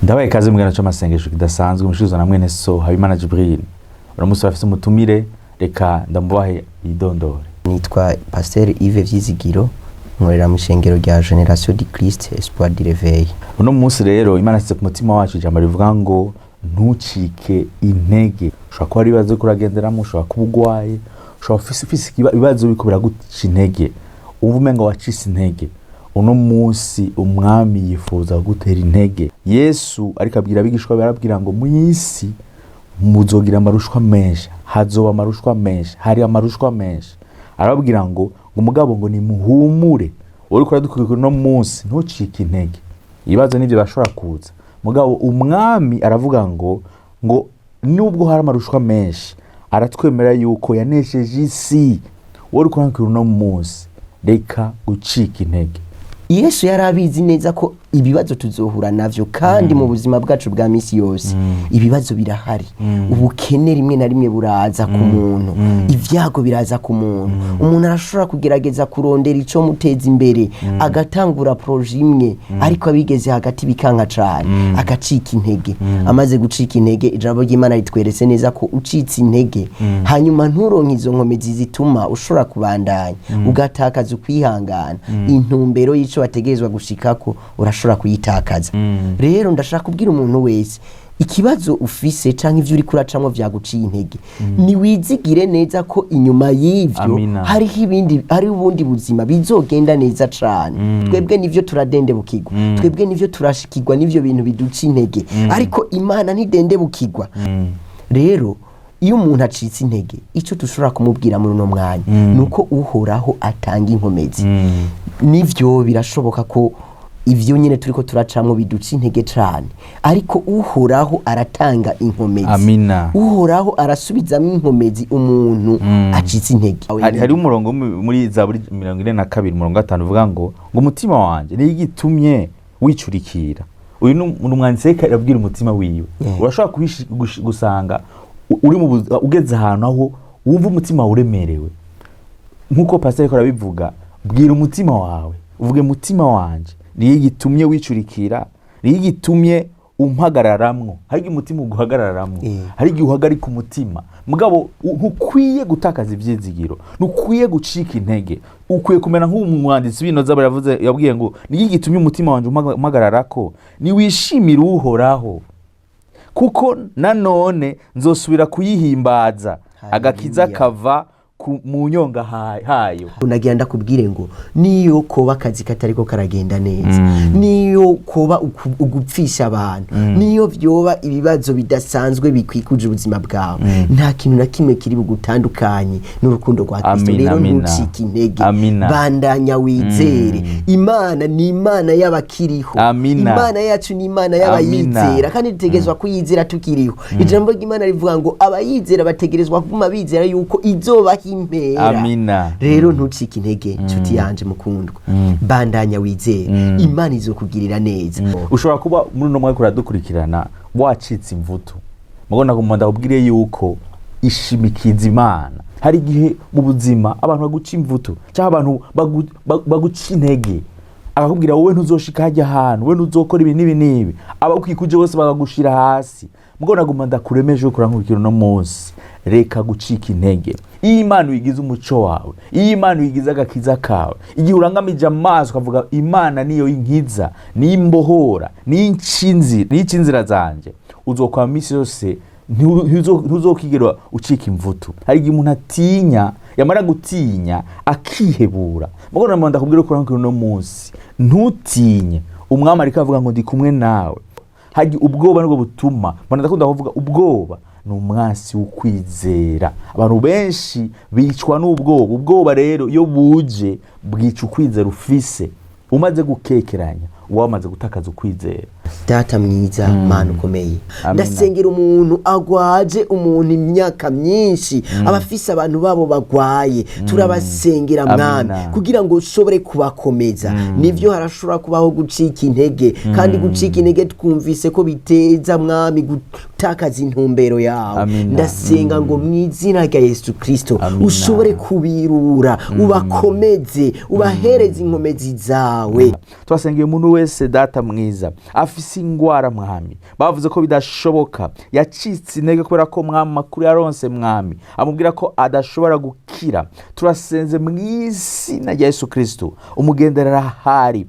Ndabaye kaze mu gana cy'amasengesho kidasanzwe umushizo na mwene so Habimana Jibril. Uramusi bafise umutumire reka ndamubahe idondore. Nitwa Pasteur Yves Vyizigiro nkorera mu shengero rya Generation du Christ Espoir du Réveil. Uno munsi rero Imana sitse ku mutima wacu ijambo rivuga ngo ntucike intege. Ushobora kuba ari ibibazo kuragenderamo, ushobora kuba ugwaye, ushobora ufise ibibazo biko biraguca intege. Ubu umenga wacise intege. Uno munsi umwami yifuza gutera intege. Yesu ariko abwira abigishwa barabwira ngo mu isi muzogira amarushwa menshi, hazoba amarushwa menshi, hari amarushwa menshi. Arababwira ngo umugabo ngo nimuhumure. Uri kora dukuri no munsi ntucike intege. Ibibazo nivyo bashobora kuza. Mugabo umwami aravuga ngo nubwo hari amarushwa menshi aratwemera yuko yanesheje isi. Uri kora dukuri no munsi reka gucika intege. Yesu yarabizi neza ko ibibazo tuzohura navyo kandi mu buzima bwacu bwa misi yose ibibazo birahari. Ubukene rimwe na rimwe buraza ku muntu, ivyago biraza ku muntu. Umuntu arashobora kugerageza kurondera ico muteza imbere agatangura projet imwe ariko abigeze hagati bikanka cane agacika intege. Amaze gucika intege ijambo ry'Imana ritweretse neza ko ucitse intege hanyuma nturonke izo nkomezi zituma ushobora kubandanya ugatakaza ukwihangana intumbero y'ico wategerezwa gushikako urashobora kuyitakaza. Rero ndashaka kubwira umuntu wese ikibazo ufise canke ivyo uri kuracamwo vyaguciye intege ni wizigire neza ko inyuma y'ivyo hari ubundi buzima bizogenda neza cane. Twebwe nivyo turadendebukirwa, twebwe nivyo turashikirwa n'ivyo bintu biduca intege, ariko Imana ntidendebukirwa. Rero iyo umuntu acitse intege ico dushobora kumubwira muri no mwanya nuko uhoraho atanga inkomezi. Nivyo birashoboka ko ivyo nyene turiko turacamwo biduca intege cane, ariko uhoraho aratanga inkomezi. Amina. Uhoraho arasubizamo inkomezi umuntu acitse intege. Hari umurongo muri Zaburi 42 umurongo 5 uvuga ngo umutima wanje ni igitumye wicurikira. Uyu n'umwanditsi arabwira umutima wiwe. Urashobora gusanga uri mu ugeze ahantu aho wumva umutima uremerewe. Nkuko pastor ko arabivuga, bwira umutima wawe, uvuge mutima wanje niyo gitumye wicurikira, niyo gitumye umpagararamwo. Hari umutima uguhagararamwo, hari igihe uhagarika umutima. Mugabo ntukwiye gutakaza ivyizigiro, ntukwiye gucika intege. Ukwiye kumena nk'umwanditsi w'inoza baravuze yabwiye ngo niyo gitumye umutima wanje umpagararako, ni wishimira uhoraho. Kuko nanone nzosubira kuyihimbaza agakiza kava mu nyonga hayo. Unagenda kubwire ngo niyo koba akazi katariko karagenda neza, niyo koba ugupfisha abantu, niyo vyoba ibibazo bidasanzwe bikwikuje ubuzima bwawe, nta kintu na kimwe kiri bugutandukanye n'urukundo rwa Kristo. Rero ntucike intege, bandanya wizere. Imana ni Imana y'abakiriho, Imana yacu ni Imana y'abayizera, kandi dutegerezwa kuyizera tukiriho. Ijambo ry'Imana rivuga ngo abayizera bategerezwa kuguma bizera yuko izoba impera. Amina. Rero ntucike intege nshuti yanje mukundwa, bandanya wizere, Imana izokugirira neza. Ushobora kuba muri no mwaka uradukurikirana wacitse imvuto, mugona kumanda kubwire yuko ishimikiza Imana. Hari igihe mu buzima abantu baguca imvuto cyangwa abantu baguca intege, akakubwira wowe ntuzoshika hajya ahantu, wowe ntuzokora ibi nibi, abakwikuje bose bagagushira hasi. Mugona kumanda kuremeje uko rankurikira no munsi reka gucika intege. Iyi Imana uyigize umuco wawe, iyi Imana uyigize agakiza kawe, igihe urangamije amaso ukavuga Imana niyo inkiza, ni imbohora, ni incinzira zanje, uzokwa misi yose ntuzokigera ucika imvuto. Hari igihe umuntu atinya, yamara gutinya akihebura. Mugona mwanda kubwira ko rankurikira no munsi ntutinye, umwami ariko avuga ngo ndi kumwe nawe. Haji ubwoba nubwo butuma mbona ndakunda kuvuga ubwoba ni umwasi ukwizera. Abantu benshi bicwa n'ubwoba rero iyo buje bwica ukwizera ufise. Umaze gukekeranya wamaze gutakaza ukwizera. Data mwiza, Mana ukomeye, ndasengera umuntu agwaje, umuntu imyaka myinshi abafise abantu babo bagwaye, turabasengera Mwana kugira ngo ushobore kubakomeza. Nivyo harashobora kubaho gucika intege, kandi gucika intege twumvise ko biteza Mwami gutakaza intumbero yawe. Ndasenga ngo mw'izina rya Yesu Kristo ushobore kubirura, ubakomeze, ubahereze inkomezi zawe. Twasengeye umuntu wese Data mwiza afise afise ingwara mwami, bavuze ko bidashoboka, yacitse intege kubera ko mwami amakuru yaronse mwami amubwira ko adashobora gukira, turasenze mu izina rya Yesu Kristo umugenderera ahari,